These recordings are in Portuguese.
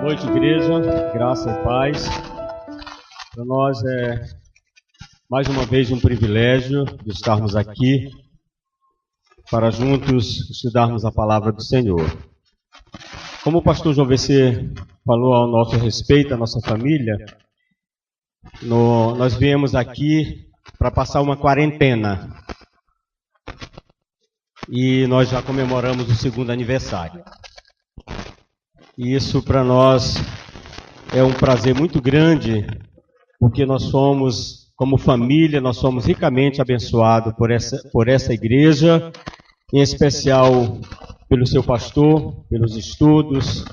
noite, igreja, graça e paz. Para nós é mais uma vez um privilégio de estarmos aqui para juntos estudarmos a palavra do Senhor. Como o pastor João VC falou ao nosso respeito, a nossa família, nós viemos aqui para passar uma quarentena e nós já comemoramos o segundo aniversário. E isso para nós é um prazer muito grande, porque nós somos, como família, nós somos ricamente abençoados por essa igreja, em especial pelo seu pastor, pelos estudos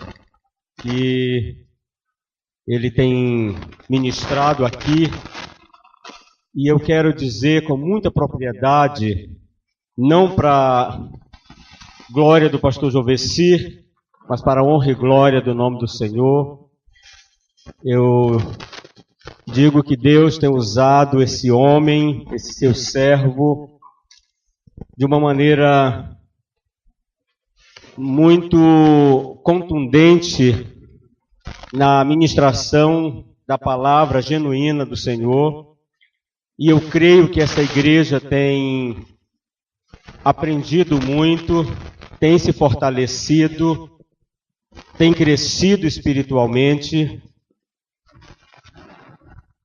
que ele tem ministrado aqui. E eu quero dizer com muita propriedade, não para glória do pastor João VC, mas para a honra e glória do nome do Senhor, eu digo que Deus tem usado esse homem, esse seu servo, de uma maneira muito contundente na ministração da palavra genuína do Senhor. E eu creio que essa igreja tem aprendido muito, tem se fortalecido, tem crescido espiritualmente,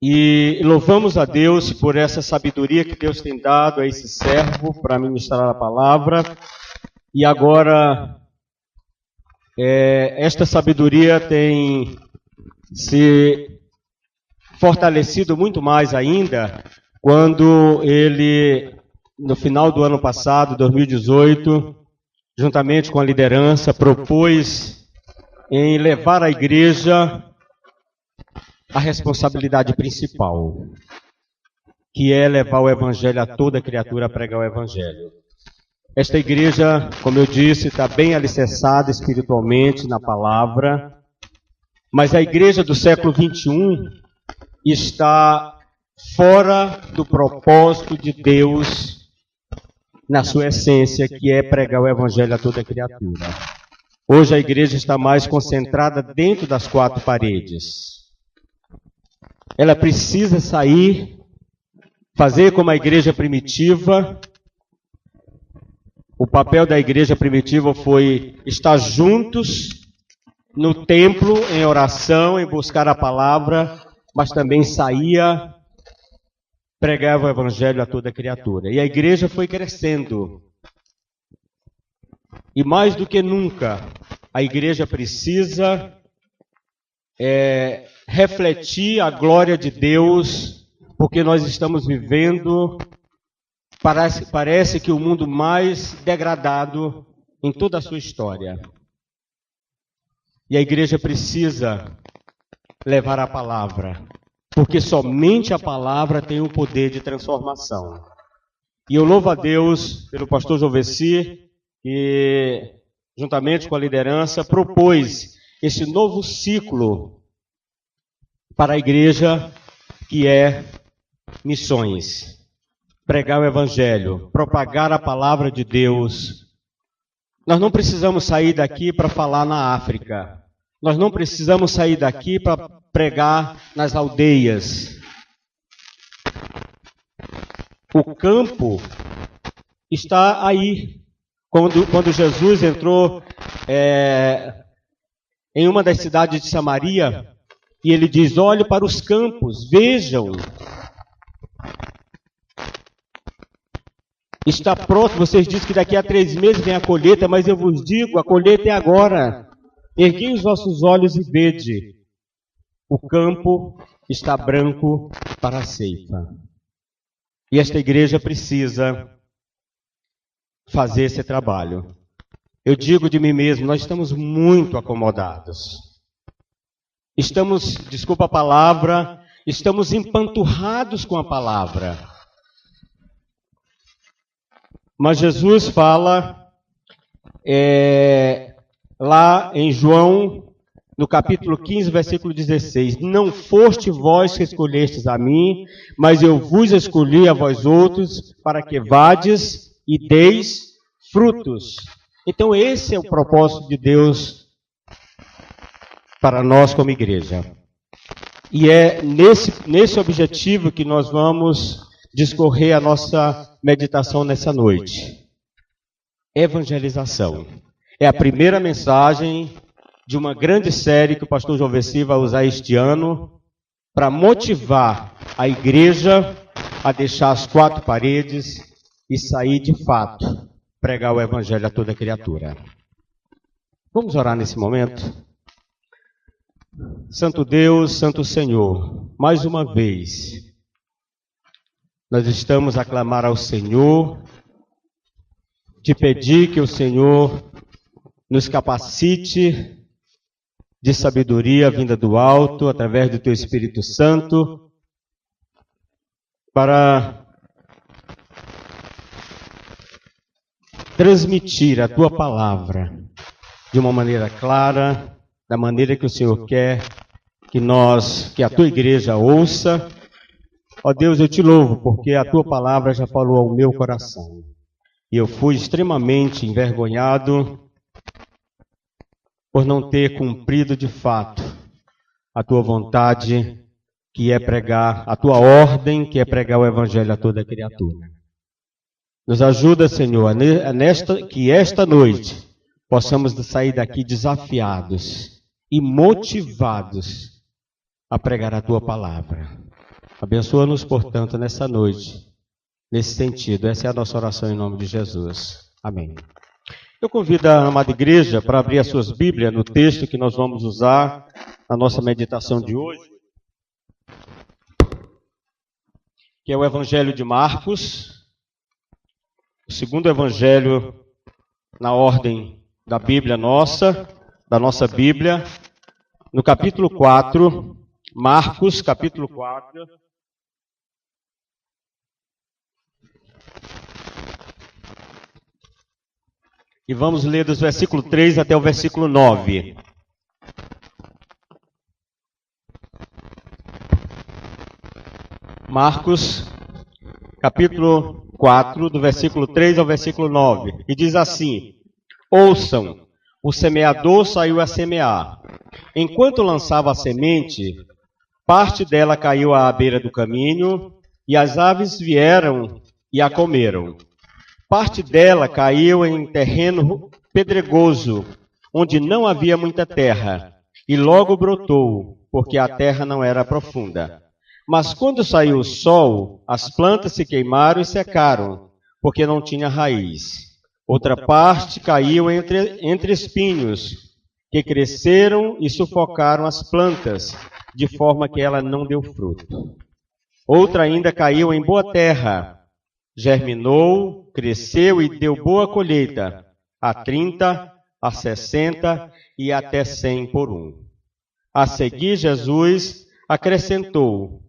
e louvamos a Deus por essa sabedoria que Deus tem dado a esse servo para ministrar a palavra. E agora, esta sabedoria tem se fortalecido muito mais ainda, quando ele, no final do ano passado, 2018, juntamente com a liderança, propôs em levar a igreja a responsabilidade principal, que é levar o evangelho a toda criatura, pregar o evangelho. Esta igreja, como eu disse, está bem alicerçada espiritualmente na palavra, mas a igreja do século 21 está fora do propósito de Deus na sua essência, que é pregar o evangelho a toda criatura. Hoje a igreja está mais concentrada dentro das quatro paredes. Ela precisa sair, fazer como a igreja primitiva. O papel da igreja primitiva foi estar juntos no templo, em oração, em buscar a palavra, mas também saía, pregava o evangelho a toda criatura. E a igreja foi crescendo. E mais do que nunca, a igreja precisa refletir a glória de Deus, porque nós estamos vivendo, parece que o mundo mais degradado em toda a sua história. E a igreja precisa levar a palavra, porque somente a palavra tem o poder de transformação. E eu louvo a Deus pelo pastor João VC, que, juntamente com a liderança, propôs esse novo ciclo para a igreja, que é missões. Pregar o evangelho, propagar a palavra de Deus. Nós não precisamos sair daqui para falar na África. Nós não precisamos sair daqui para pregar nas aldeias. O campo está aí. Quando Jesus entrou em uma das cidades de Samaria, e ele diz: olhe para os campos, vejam. Está pronto, vocês dizem que daqui a 3 meses vem a colheita, mas eu vos digo, a colheita é agora. Erguei os vossos olhos e vede, o campo está branco para a ceifa. E esta igreja precisa fazer esse trabalho. Eu digo de mim mesmo, nós estamos muito acomodados. Estamos, desculpa a palavra, estamos empanturrados com a palavra. Mas Jesus fala lá em João, no capítulo 15, versículo 16: não foste vós que escolhestes a mim, mas eu vos escolhi a vós outros, para que vades e deis frutos. Então esse é o propósito de Deus para nós como igreja. E é nesse objetivo que nós vamos discorrer a nossa meditação nessa noite. Evangelização. É a primeira mensagem de uma grande série que o pastor João Vessi vai usar este ano para motivar a igreja a deixar as quatro paredes e sair de fato, pregar o evangelho a toda criatura. Vamos orar nesse momento? Santo Deus, Santo Senhor, mais uma vez, nós estamos a clamar ao Senhor, te pedir que o Senhor nos capacite de sabedoria vinda do alto, através do Teu Espírito Santo, para transmitir a Tua palavra de uma maneira clara, da maneira que o Senhor quer que a Tua igreja ouça. Ó Deus, eu te louvo, porque a Tua palavra já falou ao meu coração. E eu fui extremamente envergonhado por não ter cumprido de fato a Tua vontade, que é pregar, a Tua ordem, que é pregar o evangelho a toda criatura. Nos ajuda, Senhor, que esta noite possamos sair daqui desafiados e motivados a pregar a Tua palavra. Abençoa-nos, portanto, nessa noite, nesse sentido. Essa é a nossa oração em nome de Jesus. Amém. Eu convido a amada igreja para abrir as suas Bíblias no texto que nós vamos usar na nossa meditação de hoje, que é o Evangelho de Marcos, o segundo Evangelho na ordem da Bíblia nossa, da nossa Bíblia, no capítulo 4, Marcos, capítulo 4. E vamos ler dos versículo 3 até o versículo 9. Marcos, capítulo 4, do versículo 3 ao versículo 9. E diz assim: Ouçam, o semeador saiu a semear. Enquanto lançava a semente, parte dela caiu à beira do caminho, e as aves vieram e a comeram. Parte dela caiu em terreno pedregoso, onde não havia muita terra, e logo brotou, porque a terra não era profunda. Mas quando saiu o sol, as plantas se queimaram e secaram, porque não tinha raiz. Outra parte caiu entre espinhos, que cresceram e sufocaram as plantas, de forma que ela não deu fruto. Outra ainda caiu em boa terra, germinou, cresceu e deu boa colheita, a 30, a 60 e até 100 por um. A seguir, Jesus acrescentou: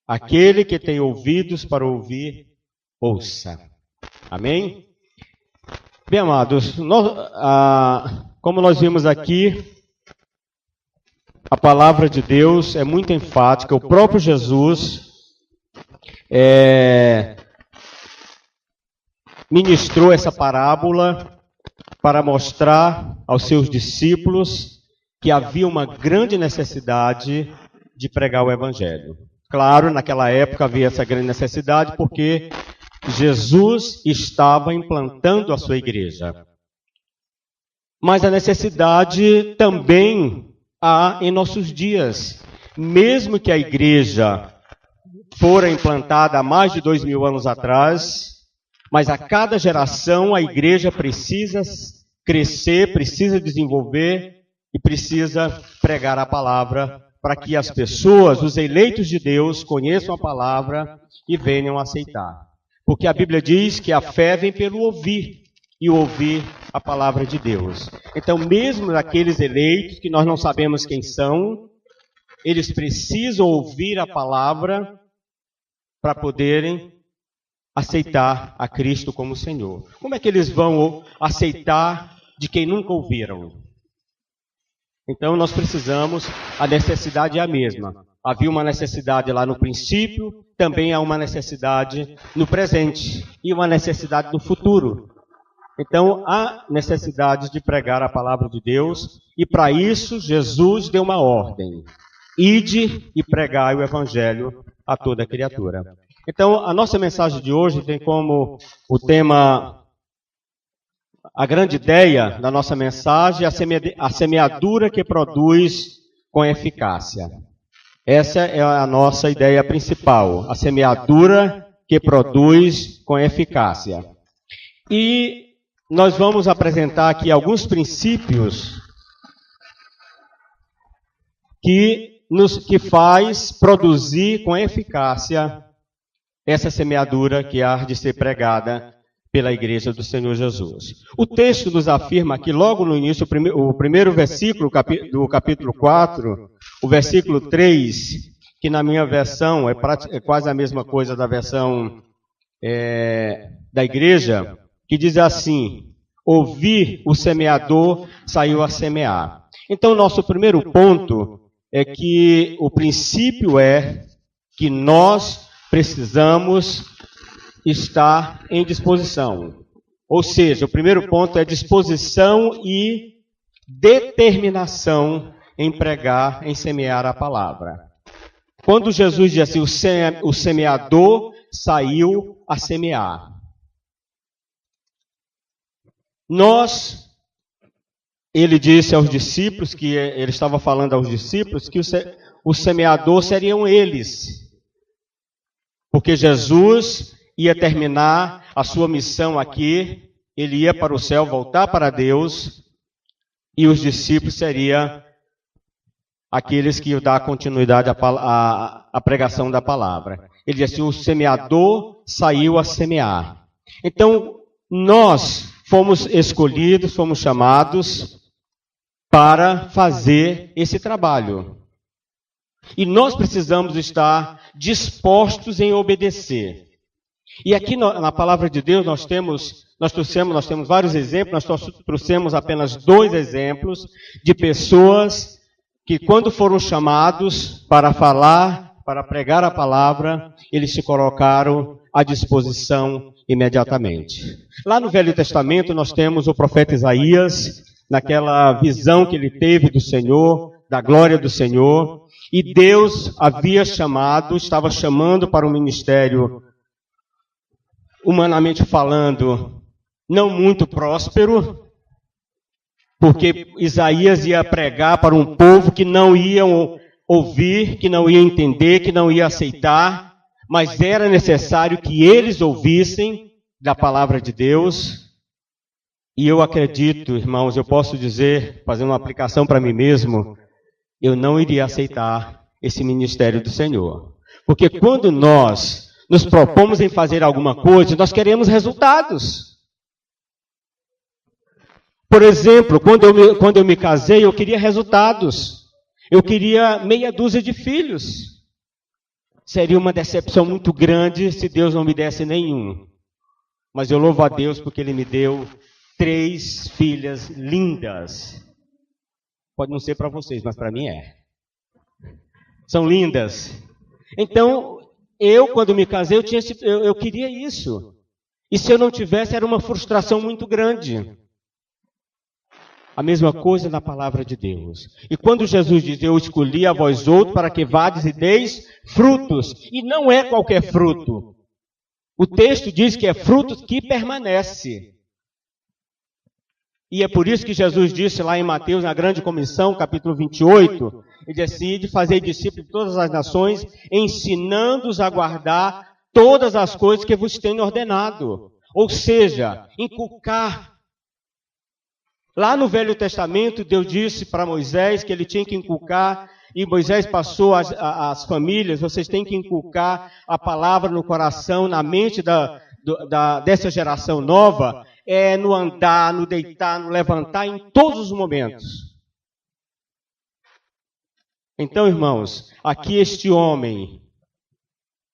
Aquele que tem ouvidos para ouvir, ouça. Amém? Bem, amados, como nós vimos aqui, a palavra de Deus é muito enfática. O próprio Jesus ministrou essa parábola para mostrar aos seus discípulos que havia uma grande necessidade de pregar o evangelho. Claro, naquela época havia essa grande necessidade porque Jesus estava implantando a sua igreja. Mas a necessidade também há em nossos dias. Mesmo que a igreja fora implantada há mais de 2000 anos atrás, mas a cada geração a igreja precisa crescer, precisa desenvolver e precisa pregar a palavra para que as pessoas, os eleitos de Deus, conheçam a palavra e venham aceitar. Porque a Bíblia diz que a fé vem pelo ouvir, e ouvir a palavra de Deus. Então, mesmo aqueles eleitos que nós não sabemos quem são, eles precisam ouvir a palavra para poderem aceitar a Cristo como Senhor. Como é que eles vão aceitar de quem nunca ouviram? Então, nós precisamos, a necessidade é a mesma. Havia uma necessidade lá no princípio, também há uma necessidade no presente e uma necessidade no futuro. Então, há necessidade de pregar a palavra de Deus, e para isso Jesus deu uma ordem: ide e pregai o evangelho a toda criatura. Então, a nossa mensagem de hoje tem como o tema, a grande ideia da nossa mensagem, a semeadura que produz com eficácia. Essa é a nossa ideia principal, a semeadura que produz com eficácia. E nós vamos apresentar aqui alguns princípios que faz produzir com eficácia essa semeadura que há de ser pregada pela Igreja do Senhor Jesus. O texto nos afirma aqui, logo no início, o primeiro versículo do capítulo 4, o versículo 3, que na minha versão é quase a mesma coisa da versão da igreja, que diz assim: ouvi o semeador, saiu a semear. Então, nosso primeiro ponto é que o princípio é que nós precisamos estar em disposição. Ou seja, o primeiro ponto é disposição e determinação em pregar, em semear a palavra. Quando Jesus diz assim, o semeador saiu a semear. Ele disse aos discípulos, que ele estava falando aos discípulos, que o semeador seriam eles. Porque Jesus ia terminar a sua missão aqui, ele ia para o céu, voltar para Deus, e os discípulos seriam aqueles que iam dar continuidade à pregação da palavra. Ele disse, o semeador saiu a semear. Então, nós fomos escolhidos, fomos chamados para fazer esse trabalho. E nós precisamos estar dispostos em obedecer. E aqui na palavra de Deus nós temos vários exemplos, nós trouxemos apenas 2 exemplos de pessoas que quando foram chamados para falar, para pregar a palavra, eles se colocaram à disposição imediatamente. Lá no Velho Testamento nós temos o profeta Isaías, naquela visão que ele teve do Senhor, da glória do Senhor, e Deus estava chamando para um ministério, humanamente falando, não muito próspero, porque Isaías ia pregar para um povo que não iam ouvir, que não ia entender, que não ia aceitar, mas era necessário que eles ouvissem da palavra de Deus. E eu acredito, irmãos, eu posso dizer, fazendo uma aplicação para mim mesmo, eu não iria aceitar esse ministério do Senhor. Porque quando nós nos propomos em fazer alguma coisa, nós queremos resultados. Por exemplo, quando eu me casei, eu queria resultados. Eu queria meia dúzia de filhos. Seria uma decepção muito grande se Deus não me desse nenhum. Mas eu louvo a Deus porque Ele me deu 3 filhas lindas. Pode não ser para vocês, mas para mim é. São lindas. Então, quando me casei, eu queria isso. E se eu não tivesse, era uma frustração muito grande. A mesma coisa na palavra de Deus. E quando Jesus diz, eu escolhi a vós outros para que vades e deis frutos. E não é qualquer fruto. O texto diz que é fruto que permanece. E é por isso que Jesus disse lá em Mateus, na grande comissão, capítulo 28, ele decide fazer discípulos de todas as nações, ensinando-os a guardar todas as coisas que vos tenho ordenado. Ou seja, inculcar. Lá no Velho Testamento, Deus disse para Moisés que ele tinha que inculcar, e Moisés passou às famílias, vocês têm que inculcar a palavra no coração, na mente dessa geração nova, no andar, no deitar, no levantar, em todos os momentos. Então, irmãos, aqui este homem,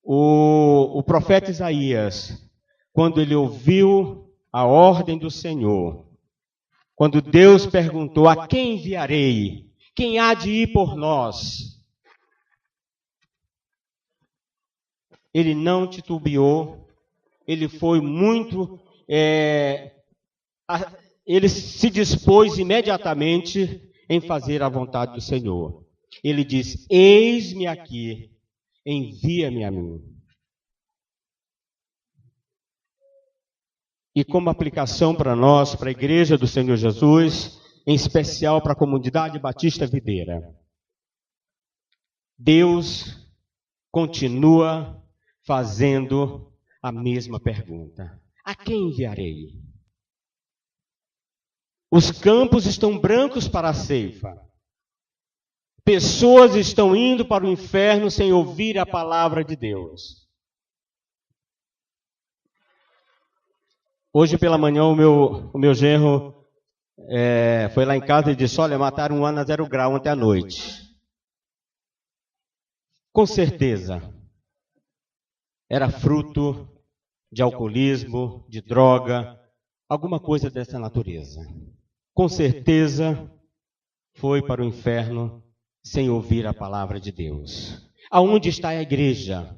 o profeta Isaías, quando ele ouviu a ordem do Senhor, quando Deus perguntou, a quem enviarei? Quem há de ir por nós? Ele não titubeou, ele foi muito ele se dispôs imediatamente em fazer a vontade do Senhor. Ele diz: eis-me aqui, envia-me a mim. E como aplicação para nós, para a Igreja do Senhor Jesus, em especial para a Comunidade Batista Videira, Deus continua fazendo a mesma pergunta: a quem enviarei? Os campos estão brancos para a ceifa. Pessoas estão indo para o inferno sem ouvir a palavra de Deus. Hoje pela manhã o meu genro foi lá em casa e disse: olha, mataram um Ana 0 grau ontem à noite. Com certeza era fruto de alcoolismo, de droga, alguma coisa dessa natureza. Com certeza foi para o inferno sem ouvir a palavra de Deus. Aonde está a igreja?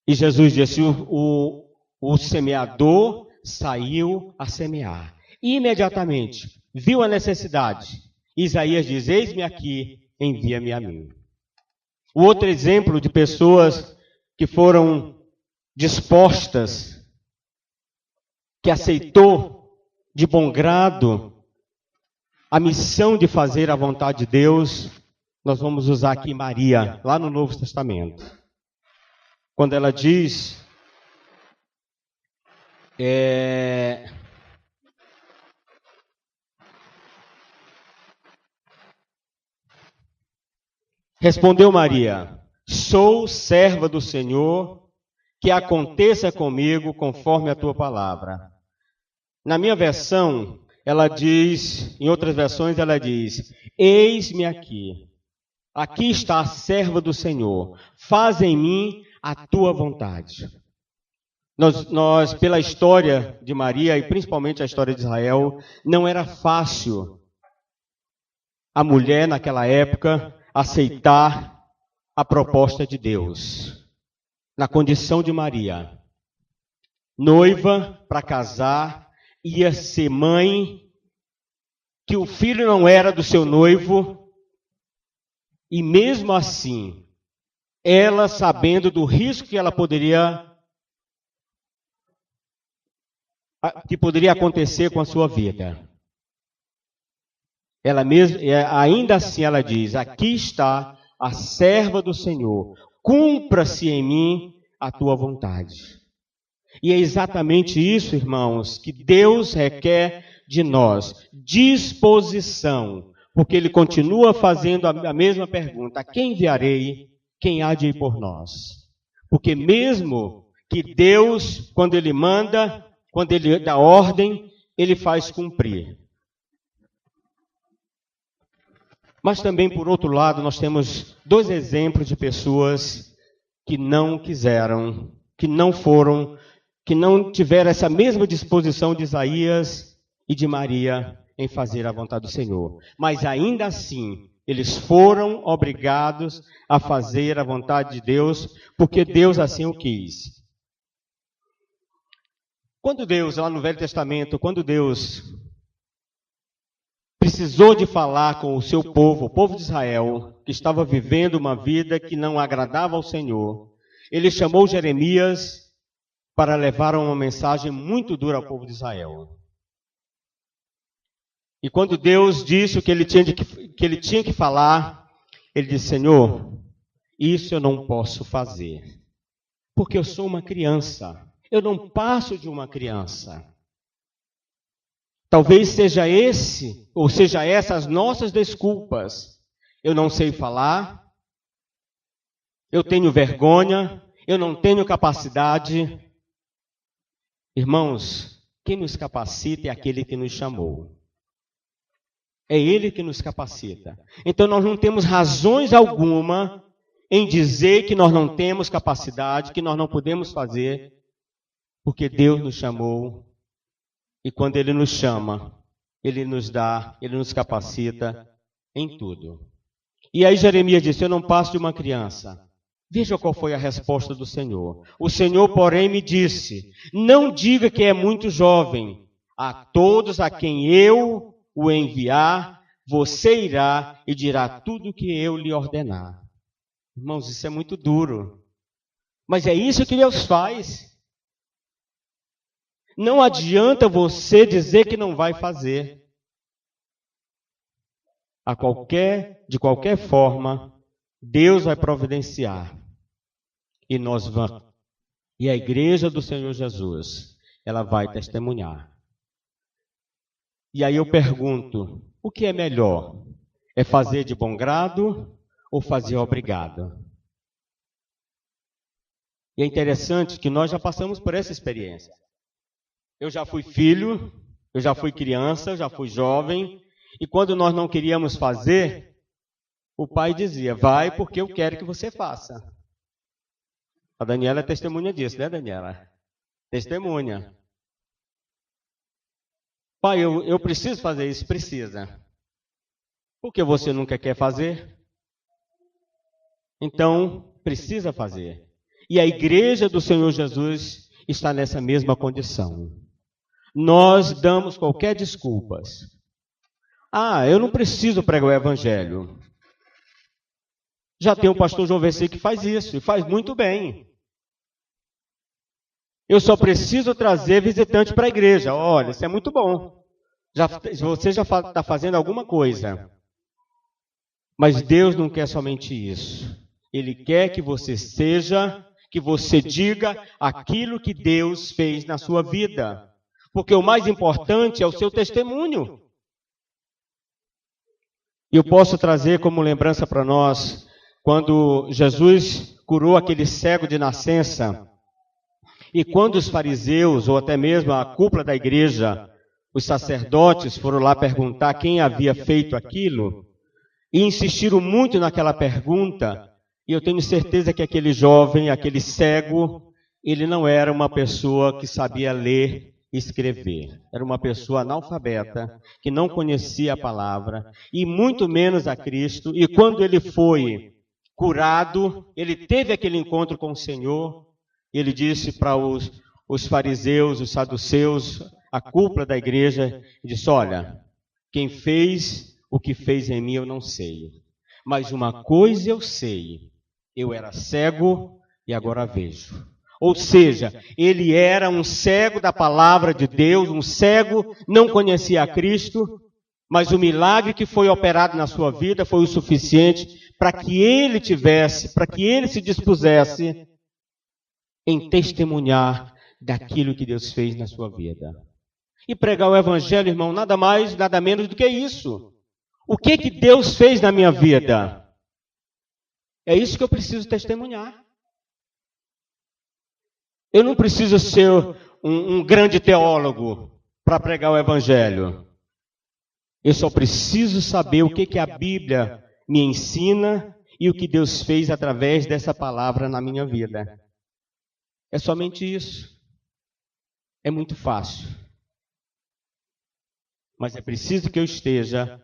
E Jesus disse: o semeador saiu a semear. E imediatamente viu a necessidade. Isaías diz: eis-me aqui, envia-me a mim. O outro exemplo de pessoas que foram dispostas, que aceitou de bom grado a missão de fazer a vontade de Deus, nós vamos usar aqui Maria, lá no Novo Testamento. Quando ela diz, respondeu Maria: sou serva do Senhor, que aconteça comigo conforme a tua palavra. Na minha versão, ela diz, em outras versões ela diz: eis-me aqui, aqui está a serva do Senhor, faz em mim a tua vontade. Nós, pela história de Maria, e principalmente a história de Israel, não era fácil a mulher, naquela época, aceitar a proposta de Deus. Na condição de Maria, noiva para casar, ia ser mãe, que o filho não era do seu noivo, e mesmo assim, ela sabendo do risco que ela poderia acontecer com a sua vida. Ela mesma, ainda assim ela diz: aqui está a serva do Senhor, cumpra-se em mim a tua vontade. E é exatamente isso, irmãos, que Deus requer de nós: disposição, porque Ele continua fazendo a mesma pergunta: a quem enviarei? Quem há de ir por nós? Porque mesmo que Deus, quando Ele manda, quando Ele dá ordem, Ele faz cumprir. Mas também, por outro lado, nós temos dois exemplos de pessoas que não quiseram, que não foram, que não tiveram essa mesma disposição de Isaías e de Maria em fazer a vontade do Senhor. Mas ainda assim, eles foram obrigados a fazer a vontade de Deus, porque Deus assim o quis. Quando Deus, lá no Velho Testamento, quando Deus precisou de falar com o seu povo, o povo de Israel, que estava vivendo uma vida que não agradava ao Senhor, Ele chamou Jeremias para levar uma mensagem muito dura ao povo de Israel. E quando Deus disse o que ele tinha que falar, ele disse: Senhor, isso eu não posso fazer, porque eu sou uma criança, eu não passo de uma criança. Talvez seja esse, ou seja essas nossas desculpas. Eu não sei falar, eu tenho vergonha, eu não tenho capacidade. Irmãos, quem nos capacita é aquele que nos chamou. É Ele que nos capacita. Então nós não temos razões alguma em dizer que nós não temos capacidade, que nós não podemos fazer, porque Deus nos chamou. E quando Ele nos chama, Ele nos dá, Ele nos capacita em tudo. E aí Jeremias disse: eu não passo de uma criança. Veja qual foi a resposta do Senhor. O Senhor, porém, me disse: não diga que é muito jovem. A todos a quem eu o enviar, você irá e dirá tudo o que eu lhe ordenar. Irmãos, isso é muito duro. Mas é isso que Deus faz. Não adianta você dizer que não vai fazer. De qualquer forma, Deus vai providenciar. E nós vamos. E a igreja do Senhor Jesus, ela vai testemunhar. E aí eu pergunto, o que é melhor? É fazer de bom grado ou fazer obrigado? E é interessante que nós já passamos por essa experiência. Eu já fui filho, eu já fui criança, eu já fui jovem, e quando nós não queríamos fazer, o pai dizia: vai porque eu quero que você faça. A Daniela é testemunha disso, né, Daniela? Testemunha. Pai, eu preciso fazer isso? Precisa. Por que você nunca quer fazer? Então, precisa fazer. E a igreja do Senhor Jesus está nessa mesma condição. Nós damos qualquer desculpas. Eu não preciso pregar o evangelho. Já tem o pastor João Vecê que faz isso, e faz muito bem. Eu só preciso trazer visitante para a igreja. Olha, isso é muito bom. Você já está fazendo alguma coisa. Mas Deus não quer somente isso. Ele quer que você diga aquilo que Deus fez na sua vida. Porque o mais importante é o seu testemunho. E eu posso trazer como lembrança para nós, quando Jesus curou aquele cego de nascença, e quando os fariseus, ou até mesmo a cúpula da igreja, os sacerdotes foram lá perguntar quem havia feito aquilo, e insistiram muito naquela pergunta, e eu tenho certeza que aquele jovem, aquele cego, ele não era uma pessoa que sabia ler e escrever. Era uma pessoa analfabeta, que não conhecia a palavra, e muito menos a Cristo, e quando ele foi curado, ele teve aquele encontro com o Senhor, e ele disse para os fariseus, os saduceus, a cúpula da igreja, disse: olha, quem fez o que fez em mim eu não sei, mas uma coisa eu sei, eu era cego e agora vejo. Ou seja, ele era um cego da palavra de Deus, um cego, não conhecia a Cristo, mas o milagre que foi operado na sua vida foi o suficiente para que ele se dispusesse em testemunhar daquilo que Deus fez na sua vida. E pregar o evangelho, irmão, nada mais, nada menos do que isso. O que Deus fez na minha vida? É isso que eu preciso testemunhar. Eu não preciso ser um grande teólogo para pregar o evangelho. Eu só preciso saber o que a Bíblia me ensina e o que Deus fez através dessa palavra na minha vida. É somente isso. É muito fácil. Mas é preciso que eu esteja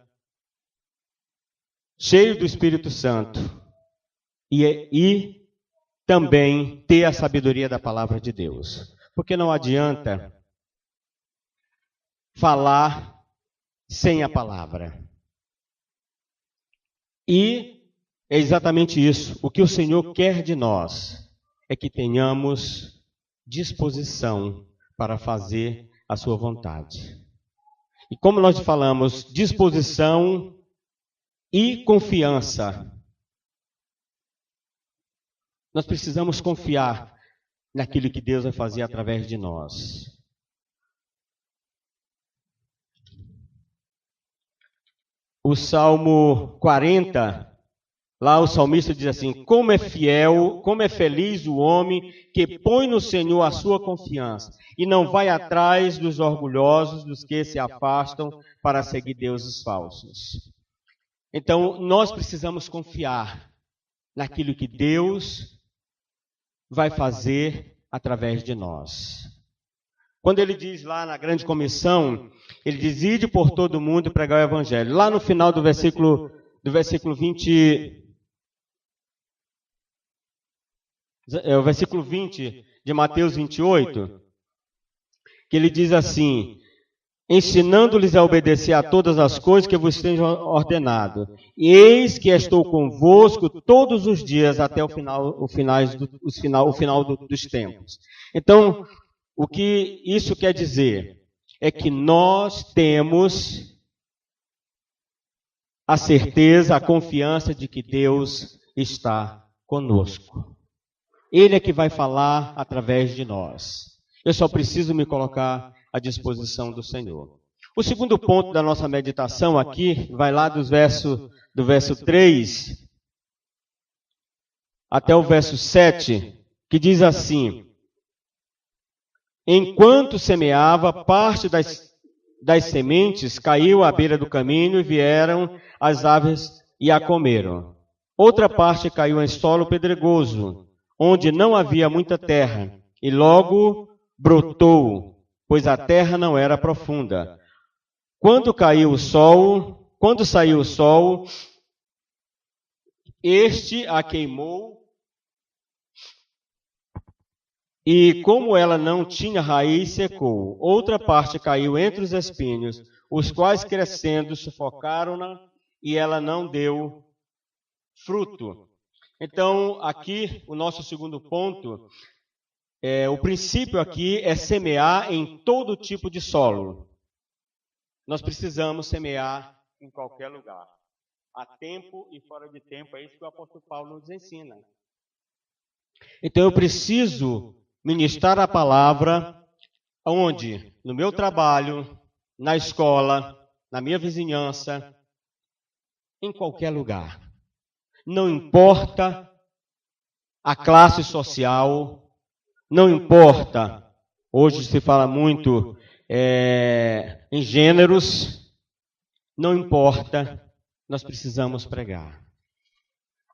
cheio do Espírito Santo e também ter a sabedoria da palavra de Deus. Porque não adianta falar sem a palavra. E é exatamente isso. O que o Senhor quer de nós é que tenhamos disposição para fazer a sua vontade. E como nós falamos, disposição e confiança. Nós precisamos confiar naquilo que Deus vai fazer através de nós. O Salmo 40, lá o salmista diz assim: como é fiel, como é feliz o homem que põe no Senhor a sua confiança e não vai atrás dos orgulhosos, dos que se afastam para seguir deuses falsos. Então, nós precisamos confiar naquilo que Deus vai fazer através de nós. Quando ele diz lá na grande comissão, ele diz: ide por todo mundo e pregar o evangelho. Lá no final do versículo 20, É o versículo 20 de Mateus 28, que ele diz assim: ensinando-lhes a obedecer a todas as coisas que vos tenho ordenado. Eis que estou convosco todos os dias até o final dos tempos. Então, o que isso quer dizer é que nós temos a certeza, a confiança de que Deus está conosco. Ele é que vai falar através de nós. Eu só preciso me colocar à disposição do Senhor. O segundo ponto da nossa meditação aqui vai lá do verso 3 até o verso 7, que diz assim: enquanto semeava, parte das sementes caiu à beira do caminho e vieram as aves e a comeram. Outra parte caiu em solo pedregoso, onde não havia muita terra, e logo brotou, pois a terra não era profunda. Quando saiu o sol, este a queimou, e como ela não tinha raiz, secou. Outra parte caiu entre os espinhos, os quais crescendo sufocaram-na, e ela não deu fruto. Então, aqui, o nosso segundo ponto, o princípio aqui é semear em todo tipo de solo. Nós precisamos semear em qualquer lugar. A tempo e fora de tempo, é isso que o apóstolo Paulo nos ensina. Então, eu preciso ministrar a palavra onde? No meu trabalho, na escola, na minha vizinhança, em qualquer lugar. Não importa a classe social, não importa, hoje se fala muito em gêneros, não importa, nós precisamos pregar.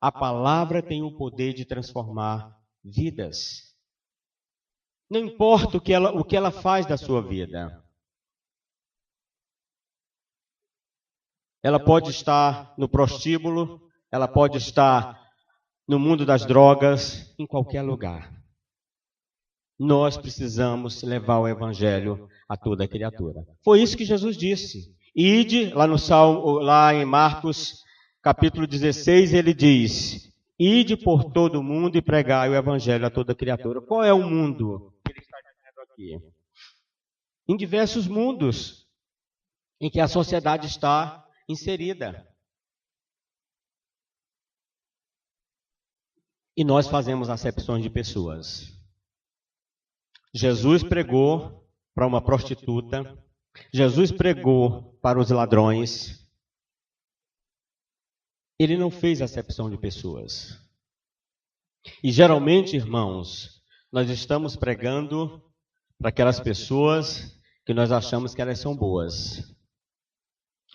A palavra tem o poder de transformar vidas. Não importa o que ela faz da sua vida. Ela pode estar no prostíbulo, ela pode estar no mundo das drogas, em qualquer lugar. Nós precisamos levar o evangelho a toda criatura. Foi isso que Jesus disse. Ide, lá em Marcos, capítulo 16, ele diz: ide por todo o mundo e pregai o evangelho a toda criatura. Qual é o mundo que ele está dizendo aqui? Em diversos mundos em que a sociedade está inserida. E nós fazemos acepções de pessoas. Jesus pregou para uma prostituta, Jesus pregou para os ladrões. Ele não fez acepção de pessoas. E geralmente, irmãos, nós estamos pregando para aquelas pessoas que nós achamos que elas são boas.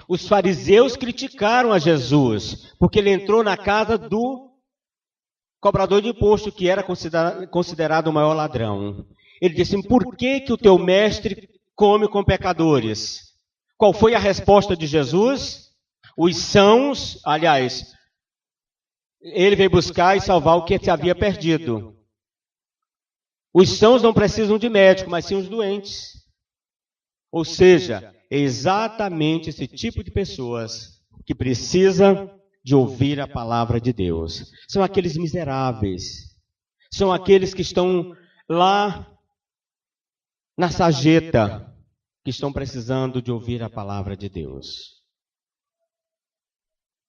Os fariseus criticaram a Jesus, porque ele entrou na casa do cobrador de imposto, que era considerado o maior ladrão. Ele disse: por que o teu mestre come com pecadores? Qual foi a resposta de Jesus? Os sãos, aliás, ele veio buscar e salvar o que se havia perdido. Os sãos não precisam de médico, mas sim os doentes. Ou seja, é exatamente esse tipo de pessoas que precisa de ouvir a palavra de Deus. São aqueles miseráveis. São aqueles que estão lá na sarjeta, que estão precisando de ouvir a palavra de Deus.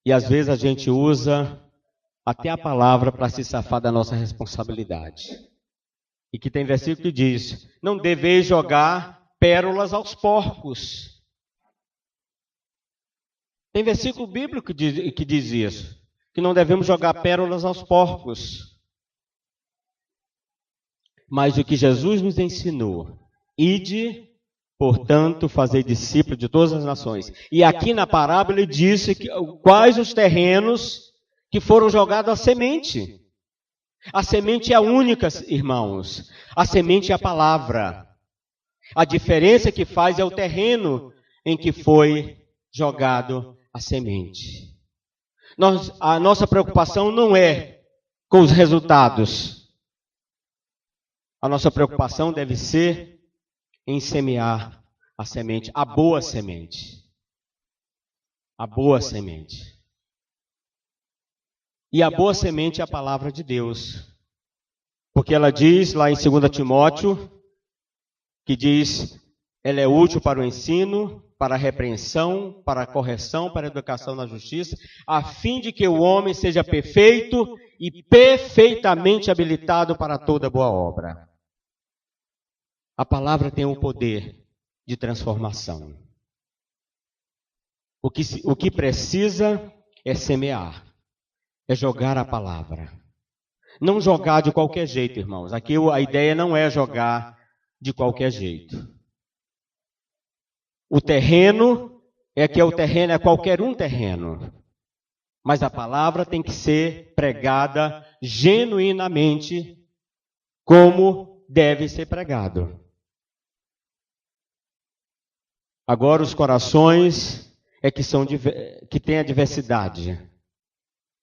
E às vezes a gente usa até a palavra para se safar da nossa responsabilidade. E que tem versículo que diz: não deveis jogar pérolas aos porcos. Tem versículo bíblico que diz isso, que não devemos jogar pérolas aos porcos. Mas o que Jesus nos ensinou: ide, portanto, fazer discípulos de todas as nações. E aqui na parábola ele disse quais os terrenos que foram jogados a semente. A semente é a única, irmãos. A semente é a palavra. A diferença que faz é o terreno em que foi jogado a semente. A nossa preocupação não é com os resultados. a nossa preocupação deve ser em semear a semente, a boa semente. A boa semente. E a boa semente é a palavra de Deus. Porque ela diz lá em 2 Timóteo, que diz, ela é útil para o ensino, para a repreensão, para a correção, para a educação na justiça, a fim de que o homem seja perfeito e perfeitamente habilitado para toda boa obra. A palavra tem o poder de transformação. O que precisa é semear, é jogar a palavra. Não jogar de qualquer jeito, irmãos. Aqui a ideia não é jogar de qualquer jeito. O terreno é qualquer um terreno. Mas a palavra tem que ser pregada genuinamente como deve ser pregado. Agora os corações é que têm a diversidade.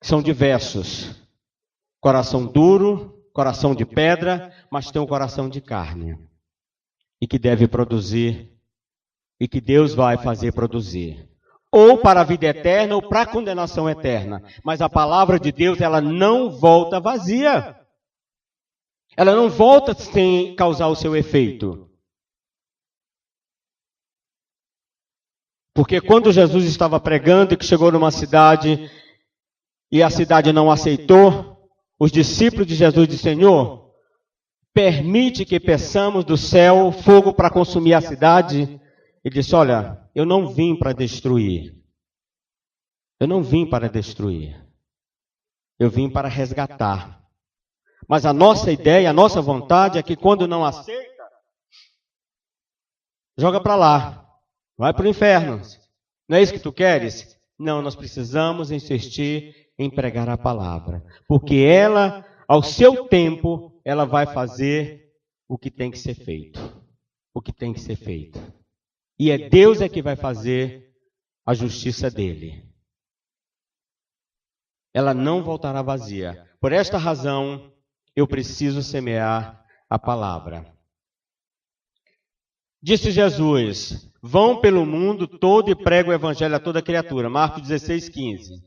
São diversos. Coração duro, coração de pedra, mas tem um coração de carne. E que deve produzir, e que Deus vai fazer produzir. Ou para a vida eterna, ou para a condenação eterna. Mas a palavra de Deus, ela não volta vazia. Ela não volta sem causar o seu efeito. Porque quando Jesus estava pregando e que chegou numa cidade e a cidade não aceitou, os discípulos de Jesus disseram, Senhor, permite que peçamos do céu fogo para consumir a cidade? Ele disse, olha, eu não vim para destruir. Eu não vim para destruir. Eu vim para resgatar. Mas a nossa ideia, a nossa vontade é que quando não aceita, joga para lá. Vai para o inferno. Não é isso que tu queres? Não, nós precisamos insistir em pregar a palavra. Porque ela, ao seu tempo, ela vai fazer o que tem que ser feito. O que tem que ser feito. E é Deus que vai fazer a justiça dele. Ela não voltará vazia. Por esta razão, eu preciso semear a palavra. Disse Jesus, vão pelo mundo todo e pregam o evangelho a toda criatura. Marcos 16:15.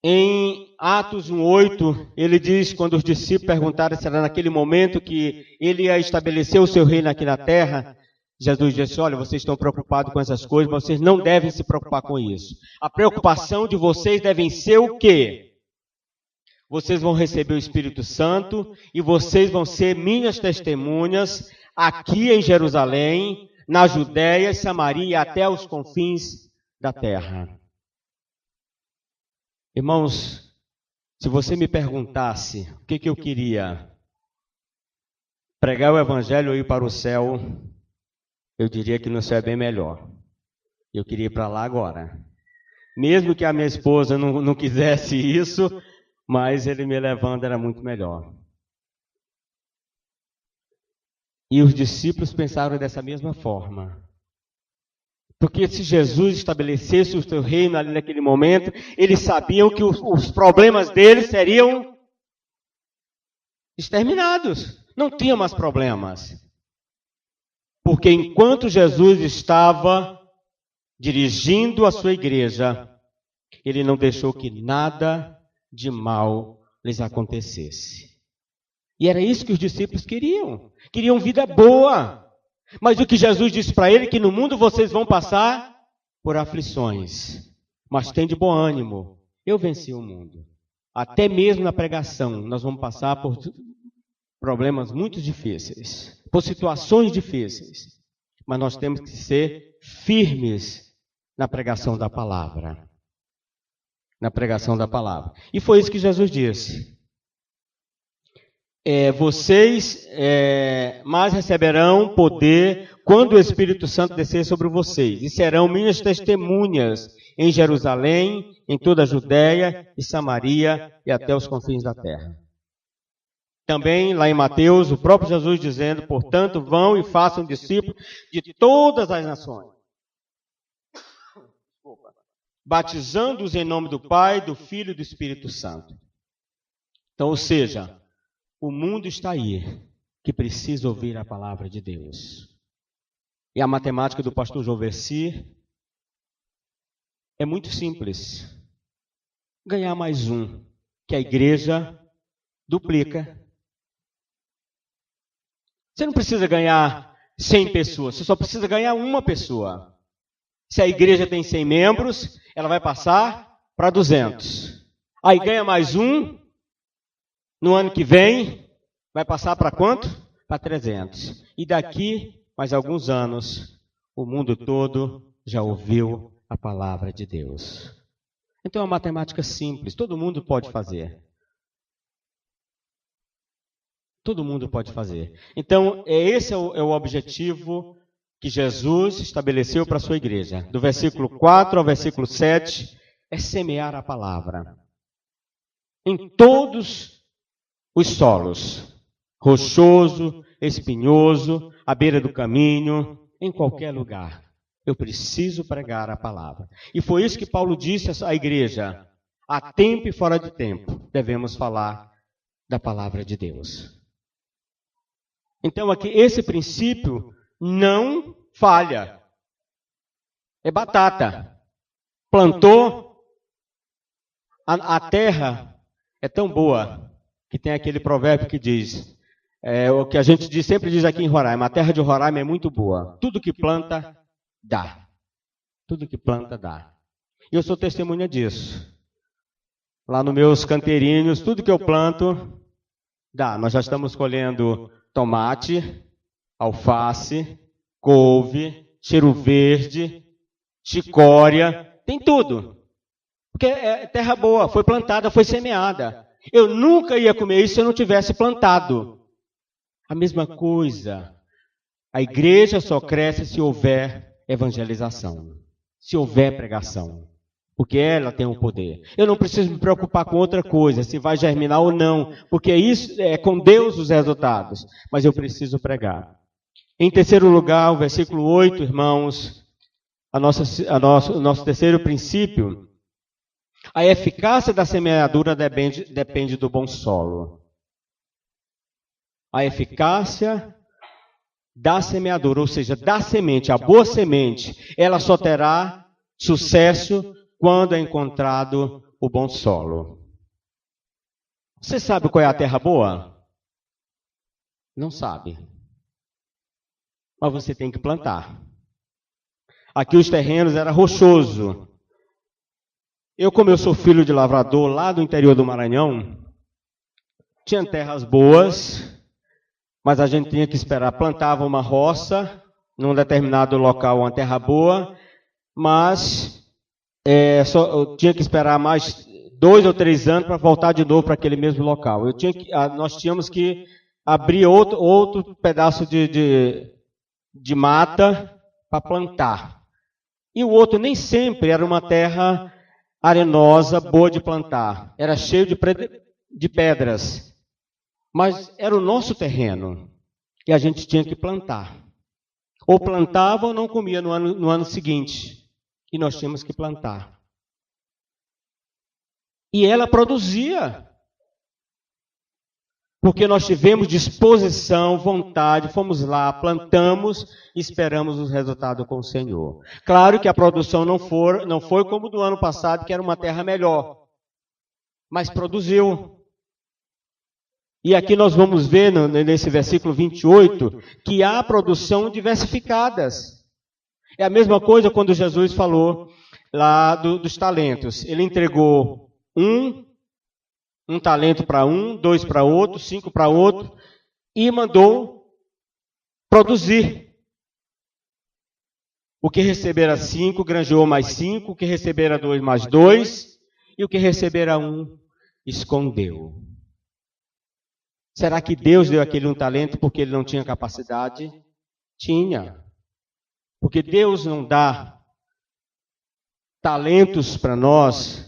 Em Atos 1:8, ele diz, quando os discípulos perguntaram se era naquele momento que ele ia estabelecer o seu reino aqui na terra, Jesus disse, olha, vocês estão preocupados com essas coisas, mas vocês não devem se preocupar com isso. A preocupação de vocês deve ser o quê? Vocês vão receber o Espírito Santo e vocês vão ser minhas testemunhas aqui em Jerusalém, na Judéia, Samaria e até os confins da terra. Irmãos, se você me perguntasse o que eu queria, pregar o evangelho ou ir para o céu, eu diria que no céu é bem melhor. Eu queria ir para lá agora. Mesmo que a minha esposa não quisesse isso, mas ele me levando era muito melhor. E os discípulos pensaram dessa mesma forma. Porque se Jesus estabelecesse o seu reino ali naquele momento, eles sabiam que os problemas deles seriam exterminados. Não tinha mais problemas. Porque enquanto Jesus estava dirigindo a sua igreja, ele não deixou que nada de mal lhes acontecesse. E era isso que os discípulos queriam. Queriam vida boa. Mas o que Jesus disse para ele, que no mundo vocês vão passar por aflições. Mas tem de bom ânimo. Eu venci o mundo. Até mesmo na pregação, nós vamos passar por problemas muito difíceis. Por situações difíceis. Mas nós temos que ser firmes na pregação da palavra. Na pregação da palavra. E foi isso que Jesus disse. Vocês mais receberão poder quando o Espírito Santo descer sobre vocês. E serão minhas testemunhas em Jerusalém, em toda a Judéia e Samaria e até os confins da terra. Também, lá em Mateus, o próprio Jesus dizendo, portanto, vão e façam discípulos de todas as nações, batizando-os em nome do Pai, do Filho e do Espírito Santo. Então, ou seja, o mundo está aí, que precisa ouvir a palavra de Deus. E a matemática do pastor João Versi é muito simples. Ganhar mais um, que a igreja duplica. Você não precisa ganhar 100 pessoas, você só precisa ganhar uma pessoa. Se a igreja tem 100 membros, ela vai passar para 200. Aí ganha mais um, no ano que vem, vai passar para quanto? Para 300. E daqui, mais alguns anos, o mundo todo já ouviu a palavra de Deus. Então é uma matemática simples, todo mundo pode fazer. Todo mundo pode fazer. Então, esse é o objetivo que Jesus estabeleceu para a sua igreja. Do versículo 4 ao versículo 7, é semear a palavra. Em todos os solos. Rochoso, espinhoso, à beira do caminho, em qualquer lugar. Eu preciso pregar a palavra. E foi isso que Paulo disse à igreja. A tempo e fora de tempo, devemos falar da palavra de Deus. Então, aqui, esse princípio não falha. É batata. Plantou, a terra é tão boa que tem aquele provérbio que diz, o que a gente sempre diz aqui em Roraima, a terra de Roraima é muito boa. Tudo que planta, dá. Tudo que planta, dá. E eu sou testemunha disso. Lá nos meus canteirinhos, tudo que eu planto, dá. Nós já estamos colhendo tomate, alface, couve, cheiro verde, chicória, tem tudo. Porque é terra boa, foi plantada, foi semeada. Eu nunca ia comer isso se eu não tivesse plantado. A mesma coisa. A igreja só cresce se houver evangelização, se houver pregação. Porque ela tem o poder. Eu não preciso me preocupar com outra coisa, se vai germinar ou não, porque isso é com Deus os resultados. Mas eu preciso pregar. Em terceiro lugar, o versículo 8, irmãos, o nosso terceiro princípio, a eficácia da semeadura depende do bom solo. A eficácia da semeadura, ou seja, da semente, a boa semente, ela só terá sucesso quando é encontrado o bom solo. Você sabe qual é a terra boa? Não sabe. Mas você tem que plantar. Aqui os terrenos eram rochosos. Como eu sou filho de lavrador lá do interior do Maranhão, tinha terras boas, mas a gente tinha que esperar. Plantava uma roça num determinado local, uma terra boa, mas eu tinha que esperar mais 2 ou 3 anos para voltar de novo para aquele mesmo local. Nós tínhamos que abrir outro pedaço de mata para plantar. E o outro nem sempre era uma terra arenosa, boa de plantar. Era cheio de pedras. Mas era o nosso terreno. E a gente tinha que plantar. Ou plantava ou não comia no ano seguinte. E nós tínhamos que plantar. E ela produzia. Porque nós tivemos disposição, vontade, fomos lá, plantamos e esperamos os resultados com o Senhor. Claro que a produção não foi como do ano passado, que era uma terra melhor. Mas produziu. E aqui nós vamos ver, nesse versículo 28, que há produção diversificadas. É a mesma coisa quando Jesus falou lá dos talentos. Ele entregou um talento para 2 para outro, 5 para outro, e mandou produzir. O que recebera 5, granjeou mais 5, o que recebera 2, mais 2, e o que recebera 1, escondeu. Será que Deus deu aquele um talento porque ele não tinha capacidade? Tinha. Porque Deus não dá talentos para nós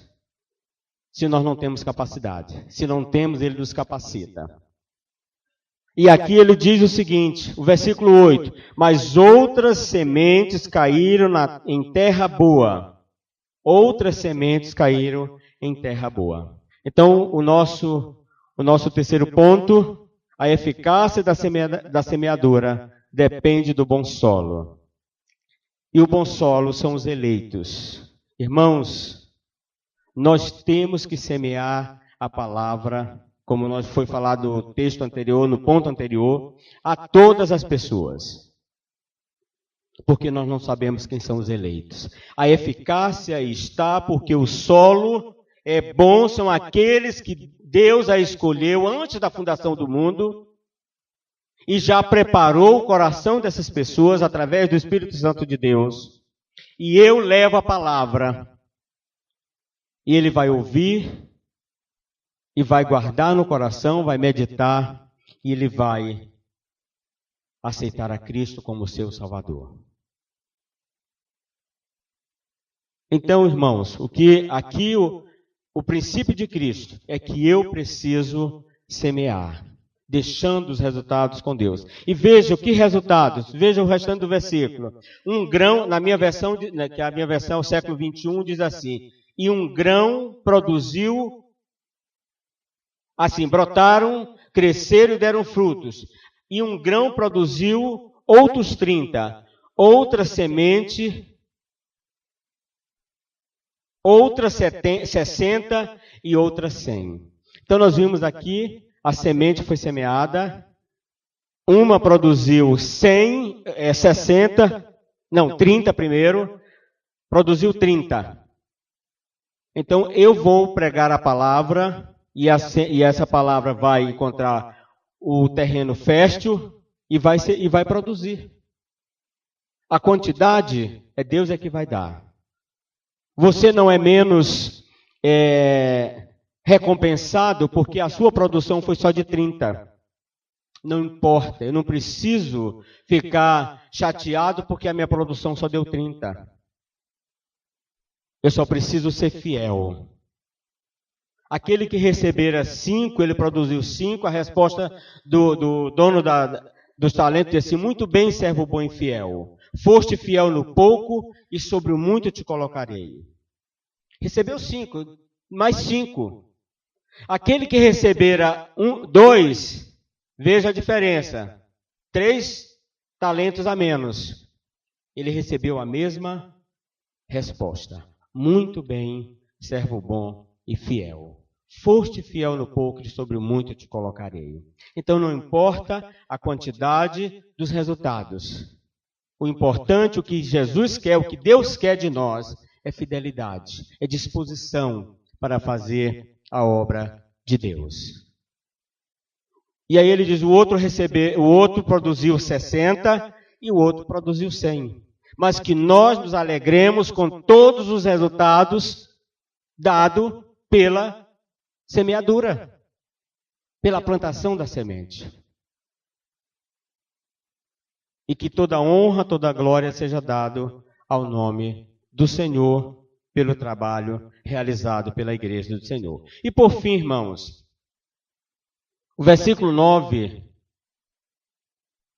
se nós não temos capacidade. Se não temos, Ele nos capacita. E aqui ele diz o seguinte, o versículo 8. Mas outras sementes caíram em terra boa. Outras sementes caíram em terra boa. Então, o nosso terceiro ponto, A eficácia da semeadura depende do bom solo. E o bom solo são os eleitos. Irmãos, nós temos que semear a palavra, como nós foi falado no texto anterior, no ponto anterior, a todas as pessoas. Porque nós não sabemos quem são os eleitos. A eficácia está porque o solo é bom, são aqueles que Deus a escolheu antes da fundação do mundo e já preparou o coração dessas pessoas através do Espírito Santo de Deus. E eu levo a palavra. E ele vai ouvir e vai guardar no coração, vai meditar e ele vai aceitar a Cristo como seu Salvador. Então, irmãos, o princípio de Cristo é que eu preciso semear, deixando os resultados com Deus. E veja que resultados, veja o restante do versículo. Um grão, na minha versão, que a minha versão século 21 diz assim, e um grão produziu, assim, brotaram, cresceram e deram frutos. E um grão produziu outros 30, outra semente, outra 60 e outra 100. Então nós vimos aqui, a semente foi semeada, uma produziu 30 primeiro, produziu 30. Então eu vou pregar a palavra e essa palavra vai encontrar o terreno fértil e vai produzir. A quantidade é Deus que vai dar. Você não é menos recompensado porque a sua produção foi só de 30. Não importa, eu não preciso ficar chateado porque a minha produção só deu 30. Eu só preciso ser fiel. Aquele que recebera 5, ele produziu 5, a resposta do dono dos talentos disse assim, muito bem, servo bom e fiel. Foste fiel no pouco e sobre o muito te colocarei. Recebeu 5, mais 5. Aquele que recebera 2, veja a diferença. 3 talentos a menos. Ele recebeu a mesma resposta. Muito bem, servo bom e fiel. Foste fiel no pouco e sobre o muito te colocarei. Então não importa a quantidade dos resultados. O importante, o que Jesus quer, o que Deus quer de nós, é fidelidade, é disposição para fazer a obra de Deus. E aí ele diz, o outro produziu 60 e o outro produziu 100. Mas que nós nos alegremos com todos os resultados dados pela semeadura, pela plantação da semente. E que toda honra, toda glória seja dado ao nome do Senhor pelo trabalho realizado pela igreja do Senhor. E por fim, irmãos, o versículo 9,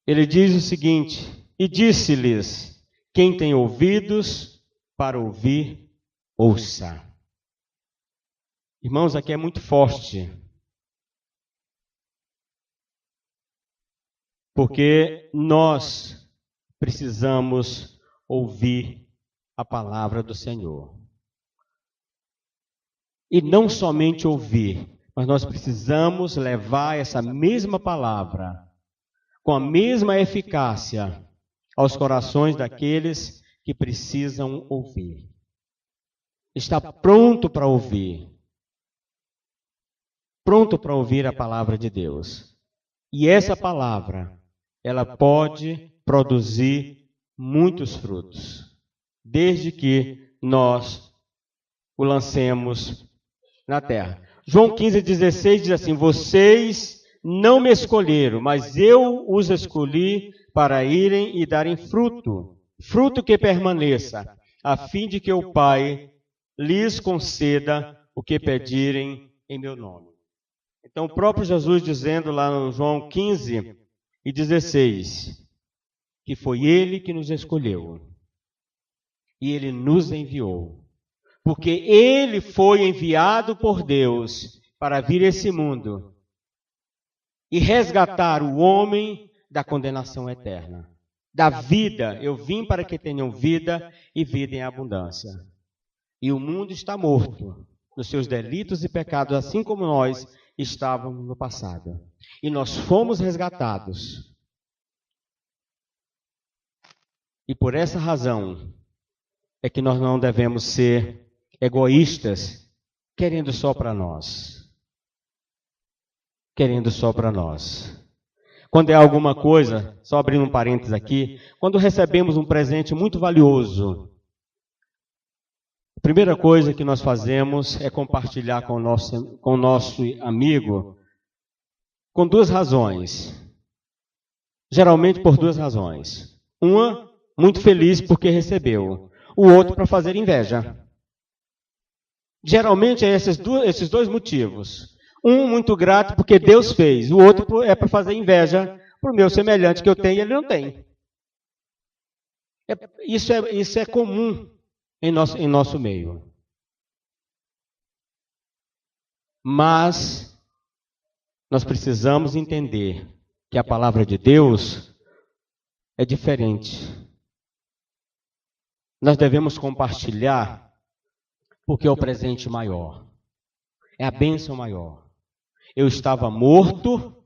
ele diz o seguinte, e disse-lhes, quem tem ouvidos para ouvir, ouça. Irmãos, aqui é muito forte. Porque nós precisamos ouvir a palavra do Senhor. E não somente ouvir, mas nós precisamos levar essa mesma palavra, com a mesma eficácia, aos corações daqueles que precisam ouvir. Está pronto para ouvir. Pronto para ouvir a palavra de Deus. E essa palavra, ela pode produzir muitos frutos, desde que nós o lancemos na terra. João 15,16 diz assim, vocês não me escolheram, mas eu os escolhi para irem e darem fruto, fruto que permaneça, a fim de que o Pai lhes conceda o que pedirem em meu nome. Então, o próprio Jesus dizendo lá no João 15:16, que foi Ele que nos escolheu e Ele nos enviou, porque Ele foi enviado por Deus para vir a esse mundo e resgatar o homem da condenação eterna. Da vida, eu vim para que tenham vida e vida em abundância. E o mundo está morto nos seus delitos e pecados, assim como nós estávamos no passado. E nós fomos resgatados. E por essa razão é que nós não devemos ser egoístas, querendo só para nós. Querendo só para nós. Quando é alguma coisa, só abrindo um parênteses aqui, quando recebemos um presente muito valioso, a primeira coisa que nós fazemos é compartilhar com o nosso amigo com duas razões. Geralmente por duas razões. Uma, muito feliz porque recebeu. O outro, para fazer inveja. Geralmente é esses dois motivos. Um, muito grato porque Deus fez. O outro é para fazer inveja para o meu semelhante que eu tenho e ele não tem. Isso é comum em nosso meio. Mas nós precisamos entender que a palavra de Deus é diferente. Nós devemos compartilhar porque é o presente maior. É a bênção maior. Eu estava morto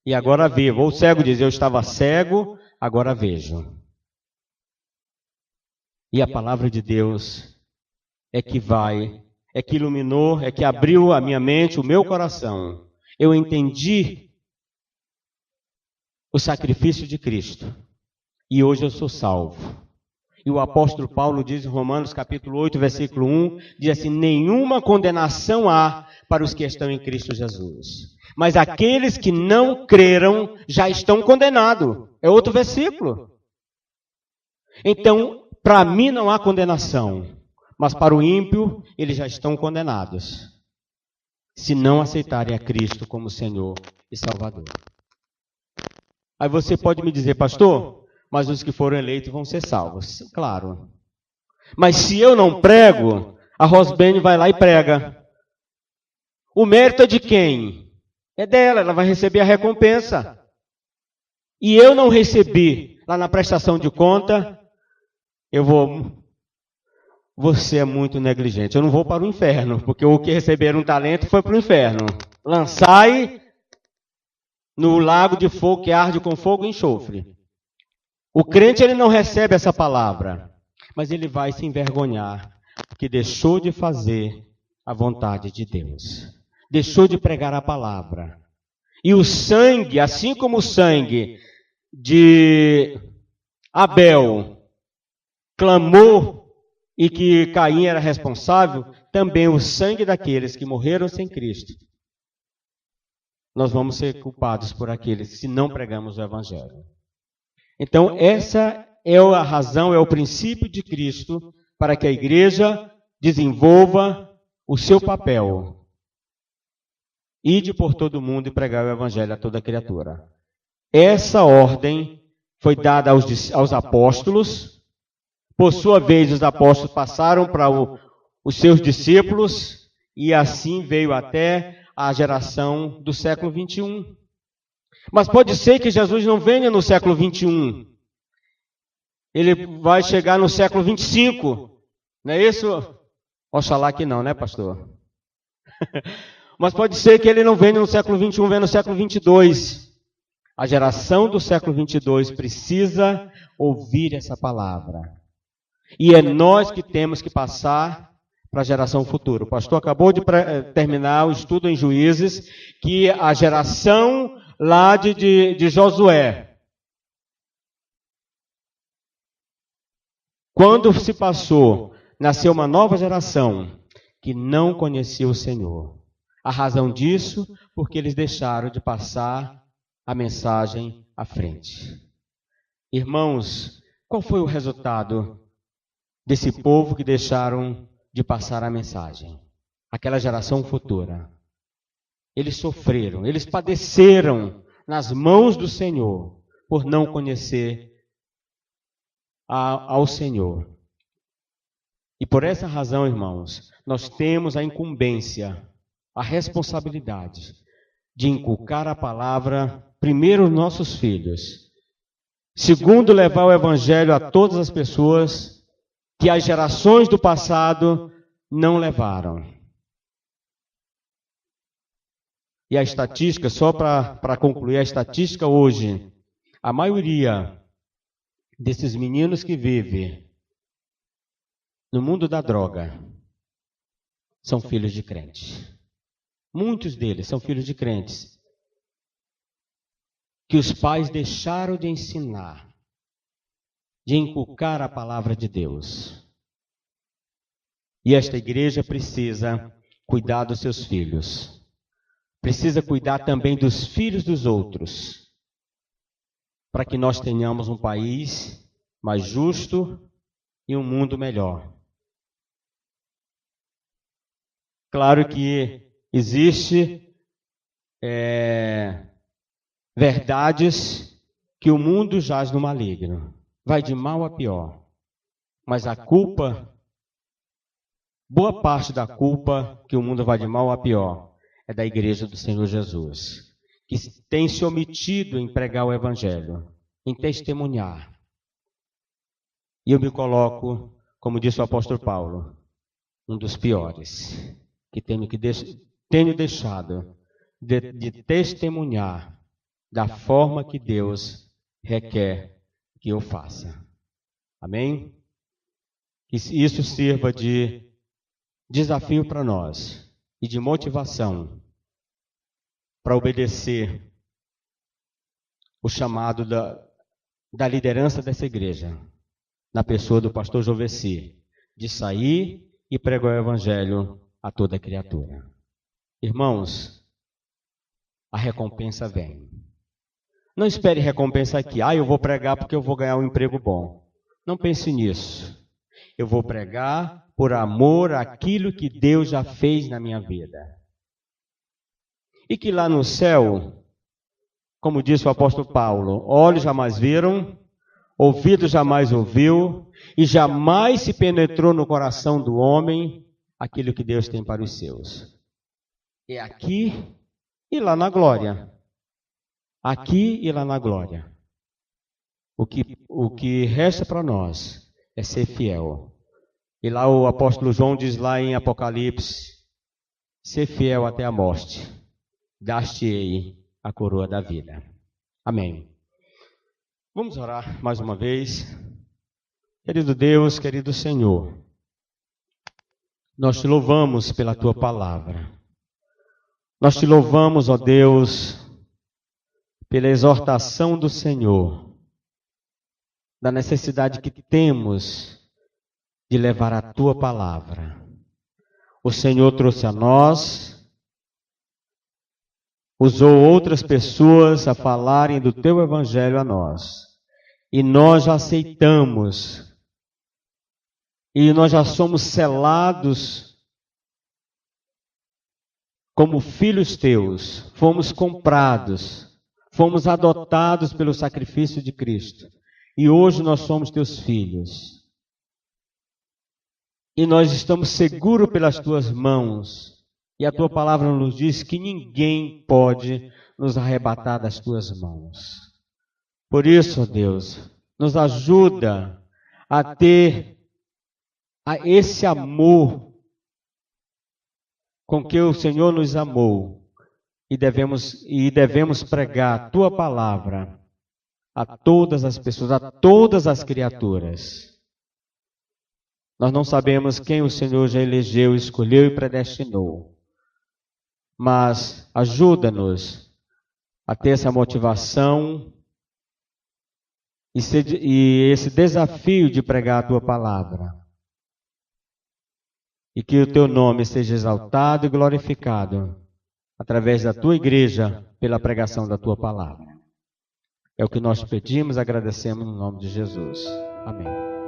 e agora vivo. Ou o cego diz, eu estava cego, agora vejo. E a palavra de Deus é que iluminou, é que abriu a minha mente, o meu coração. Eu entendi o sacrifício de Cristo. E hoje eu sou salvo. E o apóstolo Paulo diz em Romanos capítulo 8, versículo 1, diz assim, nenhuma condenação há para os que estão em Cristo Jesus. Mas aqueles que não creram já estão condenados. É outro versículo. Então, para mim não há condenação, mas para o ímpio eles já estão condenados, se não aceitarem a Cristo como Senhor e Salvador. Aí você pode me dizer, pastor, mas os que foram eleitos vão ser salvos. Claro. Mas se eu não prego, a Rosbene vai lá e prega. O mérito é de quem? É dela, ela vai receber a recompensa. E eu não recebi lá na prestação de conta, você é muito negligente. Eu não vou para o inferno, porque o que receberam um talento foi para o inferno. Lançai no lago de fogo que arde com fogo e enxofre. O crente ele não recebe essa palavra, mas ele vai se envergonhar, porque deixou de fazer a vontade de Deus. Deixou de pregar a palavra. E o sangue, assim como o sangue de Abel clamou e que Caim era responsável, também o sangue daqueles que morreram sem Cristo. Nós vamos ser culpados por aqueles se não pregamos o Evangelho. Então, essa é a razão, é o princípio de Cristo para que a igreja desenvolva o seu papel. Ide por todo mundo e pregar o Evangelho a toda criatura. Essa ordem foi dada aos apóstolos. Por sua vez, os apóstolos passaram para os seus discípulos e assim veio até a geração do século 21. Mas pode ser que Jesus não venha no século 21. Ele vai chegar no século 25. Não é isso? Oxalá que não, né, pastor? Mas pode ser que ele não venha no século 21, venha no século 22. A geração do século 22 precisa ouvir essa palavra. E é nós que temos que passar para a geração futura. O pastor acabou de terminar o estudo em Juízes, que a geração lá de Josué, quando se passou, nasceu uma nova geração que não conhecia o Senhor. A razão disso, porque eles deixaram de passar a mensagem à frente. Irmãos, qual foi o resultado desse povo que deixaram de passar a mensagem? Aquela geração futura. Eles sofreram, eles padeceram nas mãos do Senhor por não conhecer ao Senhor. E por essa razão, irmãos, nós temos a incumbência, a responsabilidade de inculcar a palavra, primeiro, aos nossos filhos. Segundo, levar o evangelho a todas as pessoas que as gerações do passado não levaram. E a estatística, só para concluir, a estatística hoje, a maioria desses meninos que vivem no mundo da droga são filhos de crentes. Muitos deles são filhos de crentes que os pais deixaram de ensinar, de inculcar a palavra de Deus. E esta igreja precisa cuidar dos seus filhos. Precisa cuidar também dos filhos dos outros, para que nós tenhamos um país mais justo e um mundo melhor. Claro que existe verdades que o mundo jaz no maligno, vai de mal a pior, mas a culpa, boa parte da culpa que o mundo vai de mal a pior, é da igreja do Senhor Jesus, que tem se omitido em pregar o evangelho, em testemunhar. E eu me coloco, como disse o apóstolo Paulo, um dos piores, que tenho deixado de testemunhar da forma que Deus requer que eu faça. Amém? Que isso sirva de desafio para nós e de motivação para obedecer o chamado da liderança dessa igreja, na pessoa do pastor Joveci, de sair e pregar o evangelho a toda criatura. Irmãos, a recompensa vem. Não espere recompensa aqui. Eu vou pregar porque eu vou ganhar um emprego bom. Não pense nisso. Eu vou pregar por amor àquilo que Deus já fez na minha vida. E que lá no céu, como disse o apóstolo Paulo, olhos jamais viram, ouvido jamais ouviu, e jamais se penetrou no coração do homem aquilo que Deus tem para os seus. É aqui e lá na glória. Aqui e lá na glória. O que resta para nós é ser fiel. E lá o apóstolo João diz lá em Apocalipse, ser fiel até a morte, dar-te-ei a coroa da vida. Amém. Vamos orar mais uma vez. Querido Deus, querido Senhor, nós te louvamos pela tua palavra. Nós te louvamos, ó Deus, pela exortação do Senhor, da necessidade que temos de levar a tua palavra. O Senhor trouxe a nós, usou outras pessoas a falarem do teu evangelho a nós. E nós já aceitamos. E nós já somos selados como filhos teus. Fomos comprados. Fomos adotados pelo sacrifício de Cristo. E hoje nós somos teus filhos. E nós estamos seguros pelas tuas mãos. E a tua palavra nos diz que ninguém pode nos arrebatar das tuas mãos. Por isso, ó Deus, nos ajuda a ter esse amor com que o Senhor nos amou. E devemos pregar a tua palavra a todas as pessoas, a todas as criaturas. Nós não sabemos quem o Senhor já elegeu, escolheu e predestinou. Mas ajuda-nos a ter essa motivação e esse desafio de pregar a tua palavra. E que o teu nome seja exaltado e glorificado através da tua igreja pela pregação da tua palavra. É o que nós pedimos, agradecemos no nome de Jesus. Amém.